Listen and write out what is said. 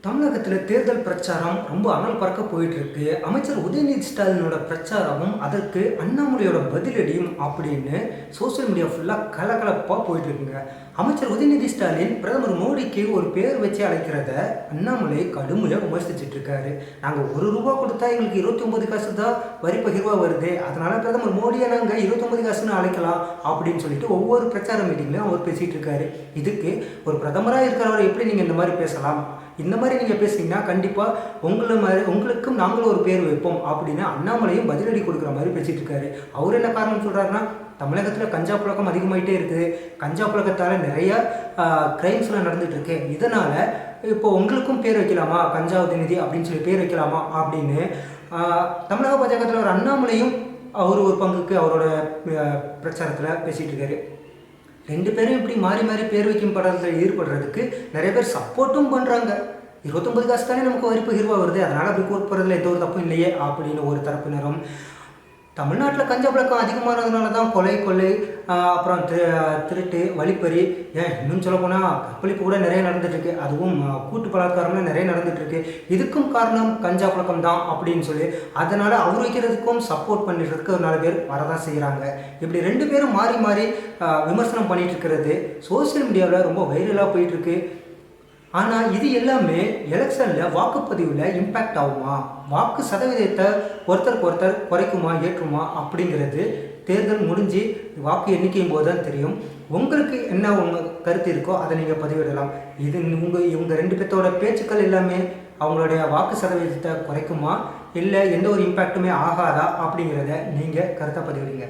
தமிழகத்தில் தேர்தல் பிரச்சாரம் ரொம்ப அனல் பறக்க போயிட்டு இருக்கு. அமைச்சர் உதயநிதி ஸ்டாலினோட பிரச்சாரமும் அதற்கு அண்ணாமலையோட பதிலடியும் அப்படின்னு சோசியல் மீடியா ஃபுல்லாக கலகலப்பாக போயிட்டு இருக்குங்க. அமைச்சர் உதயநிதி ஸ்டாலின் பிரதமர் மோடிக்கு ஒரு பேர் வச்சு அழைக்கிறத அண்ணாமலை கடுமையாக விமர்சிச்சுட்டு இருக்காரு. நாங்கள் ₹1 கொடுத்தா எங்களுக்கு 29 காசு தான் வரி பகிர்வாக வருது, அதனால பிரதமர் மோடியை நாங்கள் 29 காசுன்னு அழைக்கலாம் அப்படின்னு சொல்லிட்டு ஒவ்வொரு பிரச்சார மீட்டிங்லையும் அவர் பேசிட்டு இருக்காரு. இதுக்கு ஒரு பிரதமராக இருக்கிறவரை எப்படி நீங்கள் இந்த மாதிரி பேசலாம்? இந்த மாதிரி நீங்கள் பேசுனீங்கன்னா கண்டிப்பாக உங்களுக்கும் நாங்களும் ஒரு பேர் வைப்போம் அப்படின்னு அண்ணாமலையும் பதிலடி கொடுக்குற மாதிரி பேசிகிட்டு இருக்காரு. அவர் என்ன காரணம் சொல்கிறாருன்னா, தமிழகத்தில் கஞ்சா புழக்கம் அதிகமாகிட்டே இருக்குது, கஞ்சா புழக்கத்தால் நிறையா கிரைம்ஸ்லாம் நடந்துகிட்டு இருக்கு, இதனால் இப்போ உங்களுக்கும் பேர் வைக்கலாமா, கஞ்சா உதயநிதி அப்படின்னு சொல்லி பேர் வைக்கலாமா அப்படின்னு தமிழக பாஜகத்தில் ஒரு அண்ணாமலையும் அவர் ஒரு பங்குக்கு அவரோட பிரச்சாரத்தில் பேசிகிட்டு இருக்காரு. ரெண்டு பேரும் இப்படி மாறி மாறி பேர் வைக்கும் படத்தில் ஈடுபடுறதுக்கு நிறைய பேர் சப்போர்ட்டும் பண்ணுறாங்க. 29 காசு தானே நமக்கு வரி பகிர்வாக வருது, அதனால் அப்படி போடுறதுல எந்த ஒரு தப்பும் இல்லையே அப்படின்னு ஒரு தரப்பினரும், தமிழ்நாட்டில் கஞ்சா பழக்கம் அதிகமானதுனால தான் கொலை அப்புறம் திருட்டு வழிப்பறி, இன்னும் சொல்லப்போனால் கற்பழிப்பு கூட நிறைய நடந்துட்டுருக்கு, அதுவும் கூட்டு பலாத்காரம்லாம் நிறைய நடந்துகிட்ருக்கு, இதுக்கும் காரணம் கஞ்சா பழக்கம் தான் அப்படின்னு சொல்லி அதனால் அவர் வைக்கிறதுக்கும் சப்போர்ட் பண்ணிடுறதுக்கு ஒரு 4 பேர் வரதான் செய்கிறாங்க. இப்படி 2 பேரும் மாறி மாறி விமர்சனம் பண்ணிகிட்டு இருக்கிறது சோசியல் மீடியாவில் ரொம்ப வைரலாக போயிட்டுருக்கு. ஆனால் இது எல்லாமே எலெக்ஷனில் வாக்குப்பதிவில் இம்பேக்ட் ஆகுமா, வாக்கு சதவீதத்தை ஒருத்தருக்கு ஒருத்தர் குறைக்குமா ஏற்றுமா அப்படிங்கிறது தேர்தல் முடிஞ்சு வாக்கு எண்ணிக்கையும் போது தான் தெரியும். உங்களுக்கு என்ன உங்கள் கருத்து இருக்கோ அதை நீங்கள் பதிவிடலாம். இது இவங்க 2 பேர்த்தோட பேச்சுக்கள் எல்லாமே அவங்களுடைய வாக்கு சதவீதத்தை குறைக்குமா இல்லை எந்த ஒரு இம்பேக்ட்டுமே ஆகாதா அப்படிங்கிறத நீங்கள் கருத்தை பதிவிடுங்க.